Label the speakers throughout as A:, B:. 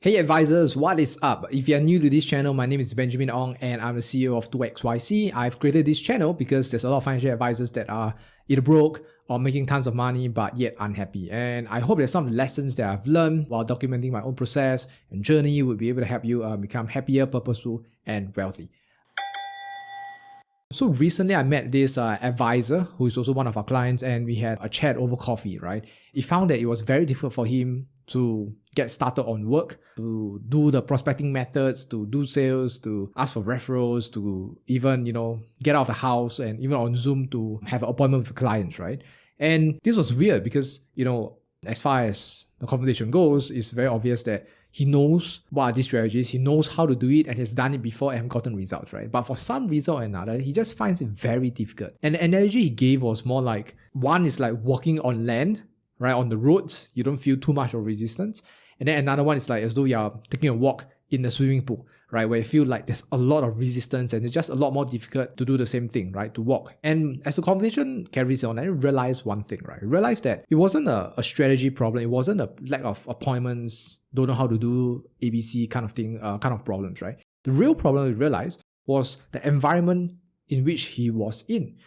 A: Hey advisors, what is up? If you're new to this channel, my name is Benjamin Ong and I'm the CEO of 2XYC. I've created this channel because there's a lot of financial advisors that are either broke or making tons of money but yet unhappy. And I hope that some of the lessons that I've learned while documenting my own process and journey will be able to help you become happier, purposeful, and wealthy. So recently I met this advisor who is also one of our clients, and we had a chat over coffee, right? He found that it was very difficult for him to get started on work, to do the prospecting methods, to do sales, to ask for referrals, to even, get out of the house and even on Zoom to have an appointment with clients, right? And this was weird because, as far as the conversation goes, it's very obvious that he knows what are these strategies, he knows how to do it, and has done it before and gotten results, right? But for some reason or another, he just finds it very difficult. And the analogy he gave was more like, one is like walking on land, right? On the roads, you don't feel too much of resistance. And then another one is like as though you're taking a walk in the swimming pool, right? Where you feel like there's a lot of resistance and it's just a lot more difficult to do the same thing, right? To walk. And as the conversation carries on, I realized one thing, right? I realized that it wasn't a strategy problem. It wasn't a lack of appointments, don't know how to do ABC kind of thing, kind of problems, right? The real problem I realized was the environment in which he was in.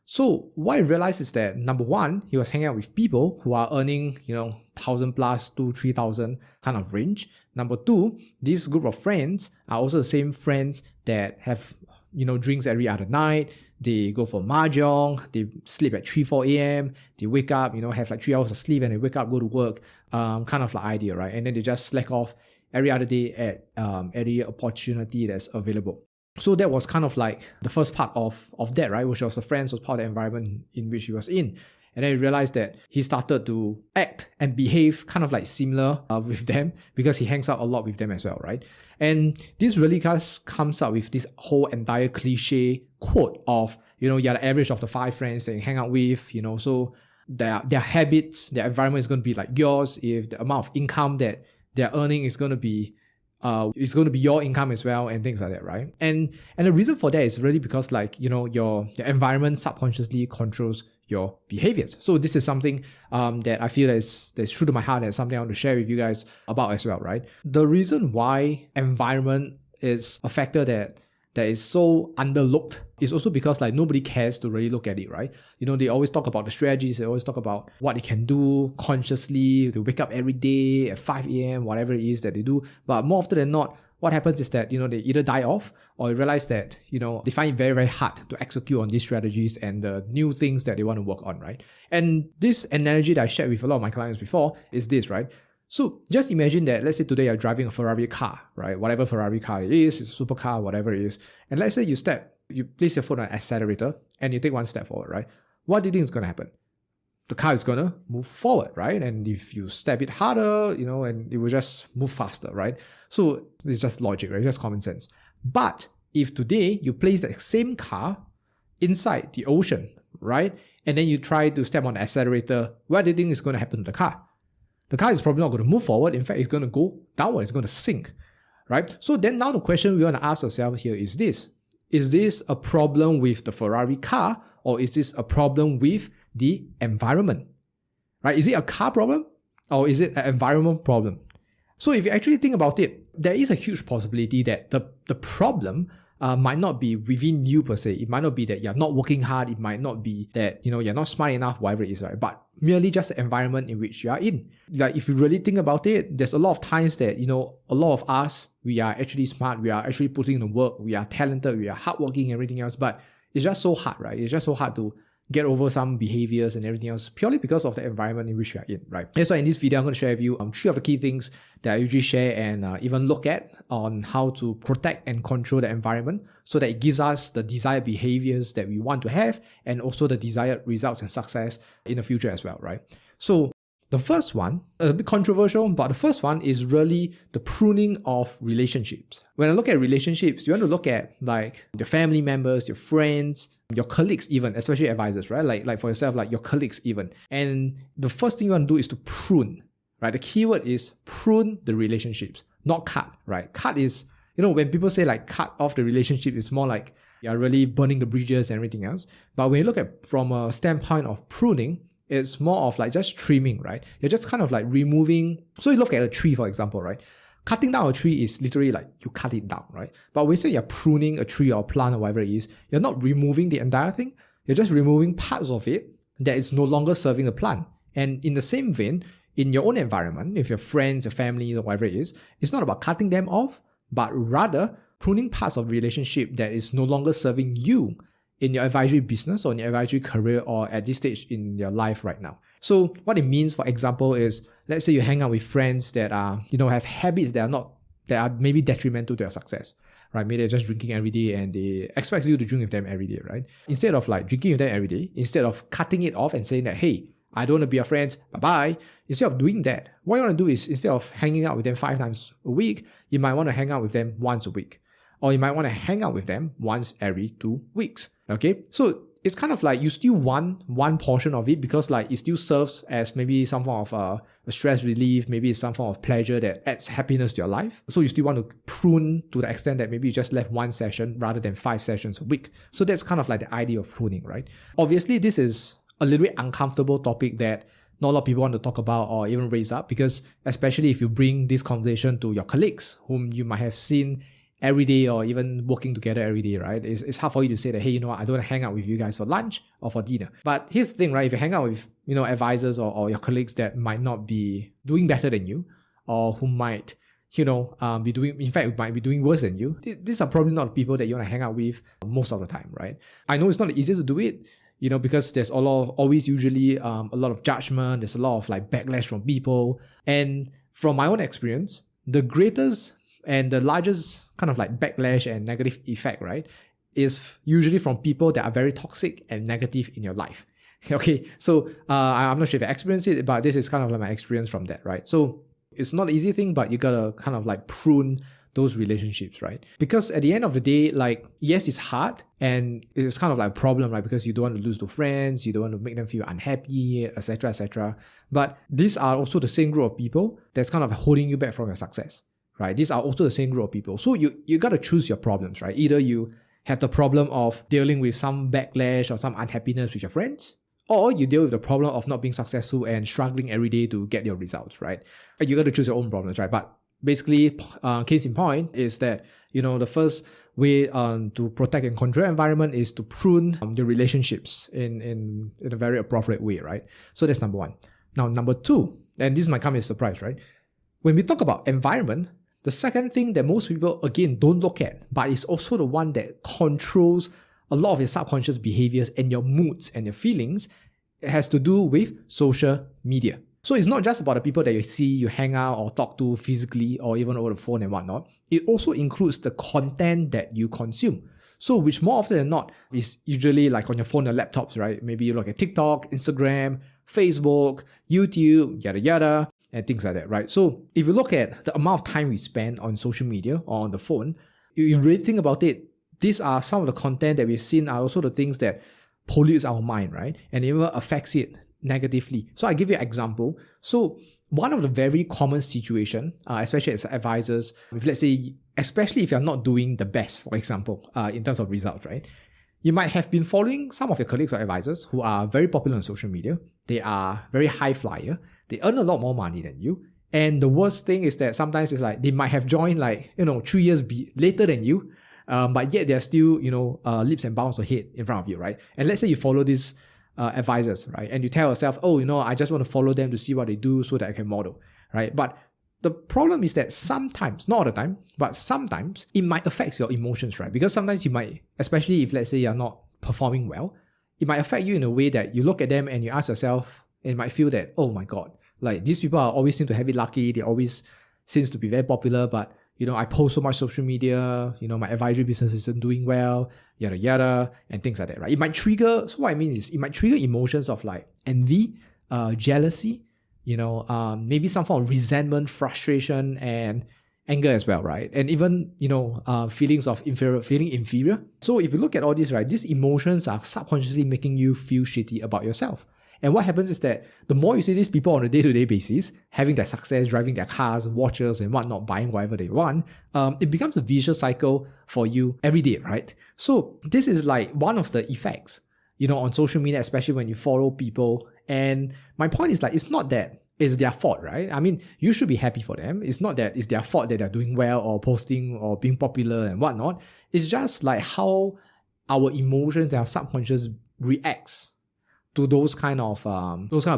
A: So what I realized is that number one, he was hanging out with people who are earning, 1,000 plus to 3,000 kind of range. Number two, this group of friends are also the same friends that have, drinks every other night. They go for mahjong, they sleep at 3, 4 a.m. They wake up, have like 3 hours of sleep and they wake up, go to work, kind of like idea, right? And then they just slack off every other day at any opportunity that's available. So that was kind of like the first part of that, right? Which was the friends, was part of the environment in which he was in. And then he realized that he started to act and behave kind of like similar with them because he hangs out a lot with them as well, right? And this really comes up with this whole entire cliche quote of, you're the average of the 5 friends that you hang out with, so their habits, their environment is going to be like yours. If the amount of income that they're earning is going to be it's going to be your income as well and things like that, right? And the reason for that is really because your environment subconsciously controls your behaviors. So this is something that I feel that's true to my heart and something I want to share with you guys about as well, right? The reason why environment is a factor that is so underlooked is also because nobody cares to really look at it, right? They always talk about the strategies, they always talk about what they can do consciously, to wake up every day at 5 a.m., whatever it is that they do. But more often than not, what happens is that, they either die off or realize that, they find it very, very hard to execute on these strategies and the new things that they want to work on, right? And this analogy that I shared with a lot of my clients before is this, right? So just imagine that, let's say today you're driving a Ferrari car, right? Whatever Ferrari car it is, it's a supercar, whatever it is. And let's say you place your foot on an accelerator and you take one step forward, right? What do you think is going to happen? The car is going to move forward, right? And if you step it harder, and it will just move faster, right? So it's just logic, right? It's just common sense. But if today you place that same car inside the ocean, right? And then you try to step on the accelerator, what do you think is going to happen to the car? The car is probably not going to move forward. In fact, it's going to go downward. It's going to sink, right? So then now the question we want to ask ourselves here is this. Is this a problem with the Ferrari car, or is this a problem with the environment, right? Is it a car problem or is it an environment problem? So if you actually think about it, there is a huge possibility that the problem might not be within you per se. It might not be that you're not working hard. It might not be that, you're not smart enough, whatever it is, right? But merely just the environment in which you are in. Like if you really think about it, there's a lot of times that, a lot of us, we are actually smart. We are actually putting in the work. We are talented. We are hardworking and everything else. But it's just so hard, right? It's just so hard to get over some behaviors and everything else purely because of the environment in which you are in, right? That's why in this video, I'm going to share with you 3 of the key things that I usually share and even look at on how to protect and control the environment so that it gives us the desired behaviors that we want to have and also the desired results and success in the future as well, right? So the first one, a bit controversial, but the first one is really the pruning of relationships. When I look at relationships, you want to look at your family members, your friends, your colleagues even, especially advisors, right? Like for yourself, your colleagues even. And the first thing you want to do is to prune, right? The keyword is prune the relationships, not cut, right? Cut is, when people say cut off the relationship, it's more like you're really burning the bridges and everything else. But when you look at from a standpoint of pruning, it's more of just trimming, right? You're just kind of removing. So you look at a tree, for example, right? cutting down a tree is literally like you cut it down, right? But when you say you're pruning a tree or a plant or whatever it is, you're not removing the entire thing. You're just removing parts of it that is no longer serving the plant. And in the same vein, in your own environment, if your friends, your family, or whatever it is, it's not about cutting them off, but rather pruning parts of relationship that is no longer serving you in your advisory business or in your advisory career or at this stage in your life right now. So what it means, for example, is let's say you hang out with friends that are, have habits that are maybe detrimental to your success, right? Maybe they're just drinking every day and they expect you to drink with them every day, right? Instead of like drinking with them every day, instead of cutting it off and saying that, hey, I don't want to be your friends, bye-bye. Instead of doing that, what you want to do is instead of hanging out with them 5 times a week, you might want to hang out with them once a week. Or you might want to hang out with them once every 2 weeks. Okay? So it's kind of like you still want one portion of it because like it still serves as maybe some form of a stress relief, maybe it's some form of pleasure that adds happiness to your life. So you still want to prune to the extent that maybe you just left 1 session rather than 5 sessions a week. So that's kind of like the idea of pruning, right? Obviously, this is a little bit uncomfortable topic that not a lot of people want to talk about or even raise up, because especially if you bring this conversation to your colleagues whom you might have seen every day or even working together every day, right? It's hard for you to say that, hey, what, I don't want to hang out with you guys for lunch or for dinner. But here's the thing, right? If you hang out with, advisors or your colleagues that might not be doing better than you or who might, be doing worse than you, these are probably not people that you want to hang out with most of the time, right? I know it's not the easiest to do it, because there's always usually a lot of judgment, there's a lot of like backlash from people. And from my own experience, the greatest and the largest kind of like backlash and negative effect, right, is usually from people that are very toxic and negative in your life. Okay, so I'm not sure if I experienced it, but this is kind of like my experience from that, right? So it's not an easy thing, but you gotta kind of like prune those relationships, right? Because at the end of the day, like, yes, it's hard and it's kind of like a problem, right? Because you don't want to lose to friends, you don't want to make them feel unhappy, etc., etc. But these are also the same group of people that's kind of holding you back from your success, right? These are also the same group of people. So you got to choose your problems, right? Either you have the problem of dealing with some backlash or some unhappiness with your friends, or you deal with the problem of not being successful and struggling every day to get your results, right? You got to choose your own problems, right? But basically, case in point is that, the first way to protect and control your environment is to prune the relationships in a very appropriate way, right? So that's number one. Now, number two, and this might come as a surprise, right? When we talk about environment, the second thing that most people, again, don't look at, but it's also the one that controls a lot of your subconscious behaviors and your moods and your feelings, it has to do with social media. So it's not just about the people that you see, you hang out or talk to physically or even over the phone and whatnot. It also includes the content that you consume. So which more often than not is usually like on your phone or laptops, right? Maybe you look at TikTok, Instagram, Facebook, YouTube, yada yada, and things like that, right? So if you look at the amount of time we spend on social media or on the phone, you really think about it, these are some of the content that we've seen are also the things that pollutes our mind, right? And even affects it negatively. So I give you an example. So one of the very common situation, especially as advisors, if let's say, especially if you're not doing the best, for example, in terms of results, right? You might have been following some of your colleagues or advisors who are very popular on social media. They are very high flyer. They earn a lot more money than you. And the worst thing is that sometimes it's like they might have joined 3 years later than you, but yet they're still, leaps and bounds ahead in front of you, right? And let's say you follow these advisors, right? And you tell yourself, I just want to follow them to see what they do so that I can model, right? But the problem is that sometimes, not all the time, but sometimes it might affect your emotions, right? Because sometimes you might, especially if let's say you're not performing well, it might affect you in a way that you look at them and you ask yourself, and you might feel that, oh my God, like these people always seem to have it lucky, they always seems to be very popular, but I post so much social media, my advisory business isn't doing well, yada yada, and things like that, right? It might trigger, so what I mean is, it might trigger emotions of like envy, jealousy, maybe some form of resentment, frustration, and anger as well, right? And even, feelings of feeling inferior. So if you look at all this, right, these emotions are subconsciously making you feel shitty about yourself. And what happens is that the more you see these people on a day-to-day basis, having their success, driving their cars, watches, and whatnot, buying whatever they want, it becomes a vicious cycle for you every day, right? So this is like one of the effects, on social media, especially when you follow people. And my point is like, it's not that it's their fault, right? I mean, you should be happy for them. It's not that it's their fault that they're doing well or posting or being popular and whatnot. It's just like how our emotions and our subconscious reacts to those kind of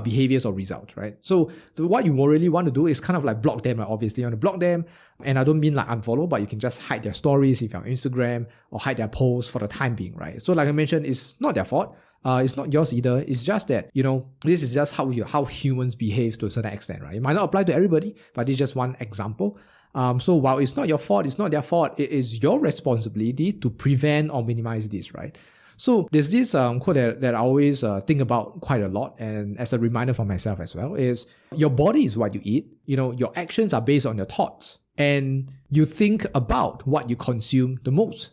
A: behaviors or results, right? So what you really want to do is kind of like block them. Right? Obviously, you want to block them, and I don't mean like unfollow, but you can just hide their stories if you're on Instagram or hide their posts for the time being, right? So like I mentioned, it's not their fault. It's not yours either. It's just that, this is just how humans behave to a certain extent, right? It might not apply to everybody, but it's just one example. So while it's not your fault, it's not their fault, it is your responsibility to prevent or minimize this, right? So there's this quote that I always think about quite a lot, and as a reminder for myself as well, is your body is what you eat. Your actions are based on your thoughts, and you think about what you consume the most,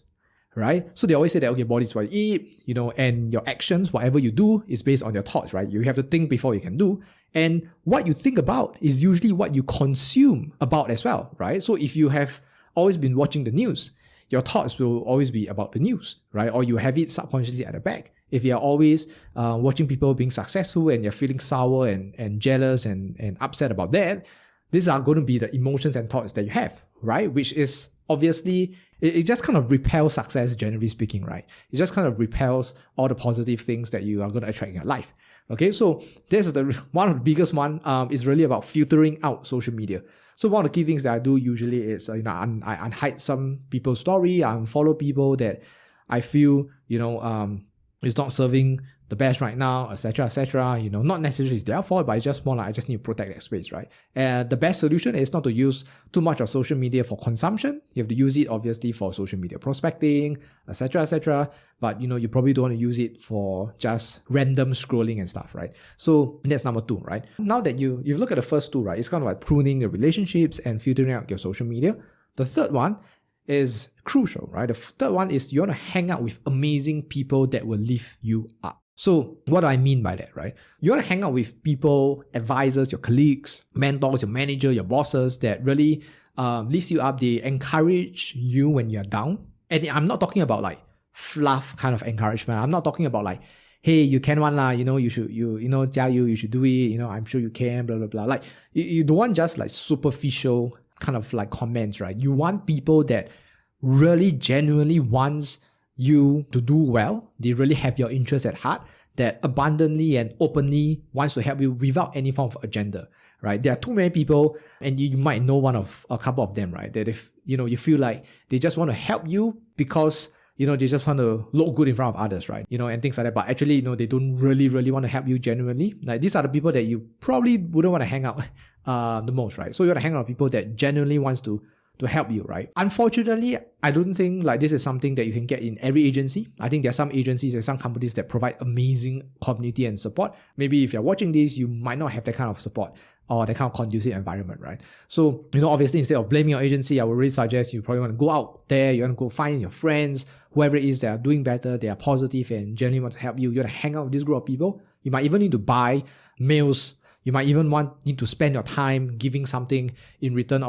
A: right? So they always say that, okay, body is what you eat, and your actions, whatever you do, is based on your thoughts, right? You have to think before you can do. And what you think about is usually what you consume about as well, right? So if you have always been watching the news, your thoughts will always be about the news, right? Or you have it subconsciously at the back. If you're always watching people being successful and you're feeling sour and jealous and upset about that, these are going to be the emotions and thoughts that you have, right? Which is obviously, it just kind of repels success, generally speaking, right? It just kind of repels all the positive things that you are going to attract in your life. Okay, so this is one of the biggest one is really about filtering out social media. So one of the key things that I do usually is, I unhide some people's story, I unfollow people that I feel, is not serving the best right now, etc., etc. Not necessarily it's their fault, but it's just more like I just need to protect that space, right? And the best solution is not to use too much of social media for consumption. You have to use it obviously for social media prospecting, etc., etc. But you probably don't want to use it for just random scrolling and stuff, right? So that's number 2, right? Now that you look at the first 2, right? It's kind of like pruning the relationships and filtering out your social media. The third one is crucial, right? The third one is you want to hang out with amazing people that will lift you up. So what do I mean by that, right? You want to hang out with people, advisors, your colleagues, mentors, your manager, your bosses that really lifts you up. They encourage you when you're down. And I'm not talking about like fluff kind of encouragement. I'm not talking about like, hey, you can one lah, you should, tell you should do it, I'm sure you can, blah, blah, blah. Like, you don't want just like superficial kind of like comments, right? You want people that really genuinely wants you to do well. They really have your interests at heart, that abundantly and openly wants to help you without any form of agenda, right? There are too many people, and you might know a couple of them, right? That if, you feel like they just want to help you because, they just want to look good in front of others, right? And things like that. But actually, they don't really, really want to help you genuinely. Like, these are the people that you probably wouldn't want to hang out the most, right? So you want to hang out with people that genuinely wants to help you, right? Unfortunately, I don't think like this is something that you can get in every agency. I think there are some agencies and some companies that provide amazing community and support. Maybe if you're watching this, you might not have that kind of support or that kind of conducive environment, right? So, obviously, instead of blaming your agency, I would really suggest you probably want to go out there, you want to go find your friends, whoever it is that are doing better, they are positive and genuinely want to help you. You want to hang out with this group of people. You might even need to buy meals. You might even need to spend your time giving something in return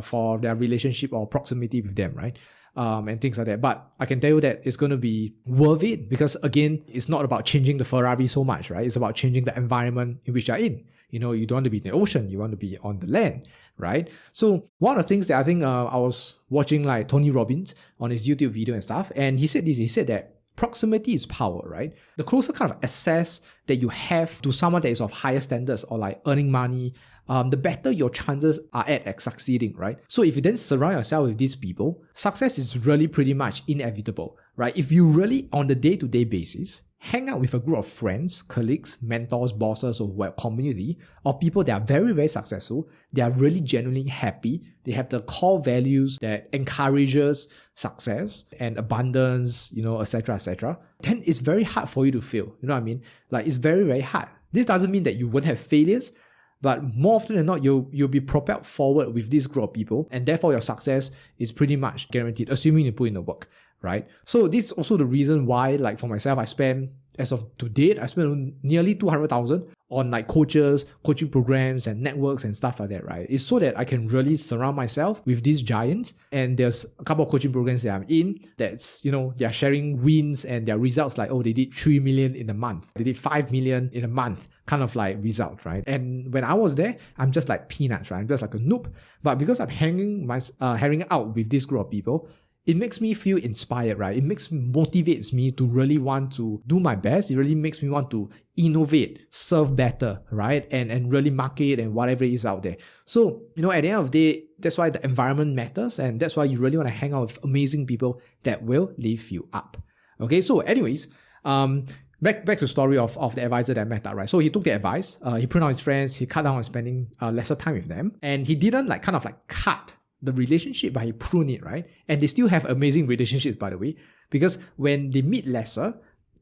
A: for their relationship or proximity with them, right? And things like that. But I can tell you that it's going to be worth it because, again, it's not about changing the Ferrari so much, right? It's about changing the environment in which you're in. You don't want to be in the ocean. You want to be on the land, right? So one of the things that I think I was watching like Tony Robbins on his YouTube video and stuff, and he said this. He said that proximity is power, right? The closer kind of access that you have to someone that is of higher standards or like earning money, the better your chances are at succeeding, right? So if you then surround yourself with these people, success is really pretty much inevitable, right? If you really, on the day-to-day basis, hang out with a group of friends, colleagues, mentors, bosses, or community of people that are very, very successful, they are really genuinely happy, they have the core values that encourages success and abundance, etc., etc., then it's very hard for you to fail. You know what I mean? Like, it's very, very hard. This doesn't mean that you won't have failures, but more often than not, you'll be propelled forward with this group of people, and therefore your success is pretty much guaranteed, assuming you put in the work, right? So this is also the reason why, like for myself, as of to date, I spent nearly 200,000 on like coaches, coaching programs and networks and stuff like that, right? It's so that I can really surround myself with these giants. And there's a couple of coaching programs that I'm in that's, they're sharing wins and their results like, oh, they did 3 million in a month. They did 5 million in a month kind of like result, right? And when I was there, I'm just like peanuts, right? I'm just like a noob. But because I'm hanging out with this group of people, it makes me feel inspired, right? It motivates me to really want to do my best. It really makes me want to innovate, serve better, right? And really market and whatever is out there. So, at the end of the day, that's why the environment matters. And that's why you really want to hang out with amazing people that will lift you up. Okay, so anyways, Back to the story of the advisor that I met up, right? So he took the advice, he pruned out his friends, he cut down on spending lesser time with them, and he didn't kind of cut the relationship, but he pruned it, right? And they still have amazing relationships, by the way, because when they meet lesser,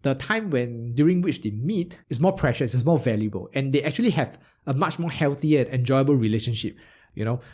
A: the time during which they meet is more precious, is more valuable, and they actually have a much more healthier and enjoyable relationship.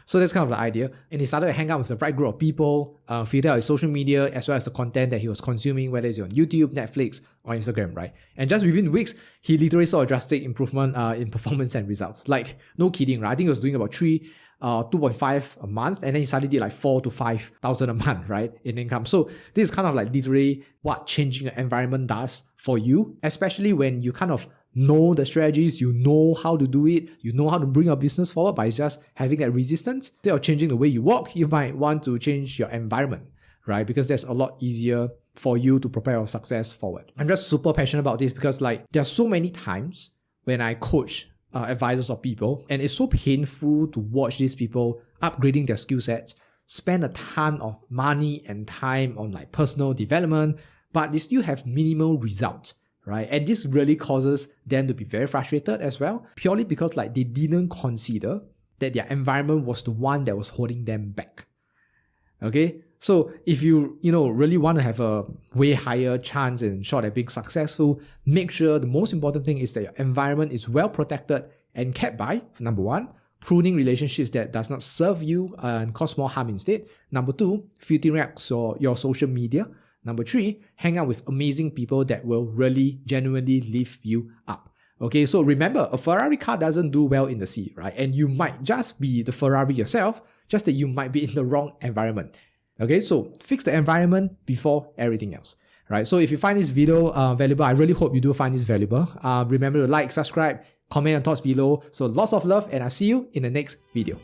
A: So that's kind of the idea. And he started to hang out with the right group of people, filter out his social media as well as the content that he was consuming, whether it's on YouTube, Netflix, or Instagram, right? And just within weeks, he literally saw a drastic improvement in performance and results. Like, no kidding, right? I think he was doing about 2.5 a month, and then he suddenly did like 4,000 to 5,000 a month, right, in income. So this is kind of like literally what changing the environment does for you, especially when you kind of know the strategies, you know how to do it, you know how to bring your business forward, but it's just having that resistance. Instead of changing the way you work, you might want to change your environment, right? Because that's a lot easier for you to propel your success forward. I'm just super passionate about this because there are so many times when I coach advisors of people, and it's so painful to watch these people upgrading their skill sets, spend a ton of money and time on personal development, but they still have minimal results. Right? And this really causes them to be very frustrated as well, purely because they didn't consider that their environment was the one that was holding them back. Okay? So if you, really want to have a way higher chance and shot at being successful, make sure the most important thing is that your environment is well protected and kept by, number one, pruning relationships that does not serve you and cause more harm instead. Number two, filtering out your social media. Number three, hang out with amazing people that will really genuinely lift you up. Okay, so remember, a Ferrari car doesn't do well in the sea, right? And you might just be the Ferrari yourself, just that you might be in the wrong environment. Okay, so fix the environment before everything else, right? So if you find this video valuable, I really hope you do find this valuable. Remember to like, subscribe, comment your thoughts below. So lots of love, and I'll see you in the next video.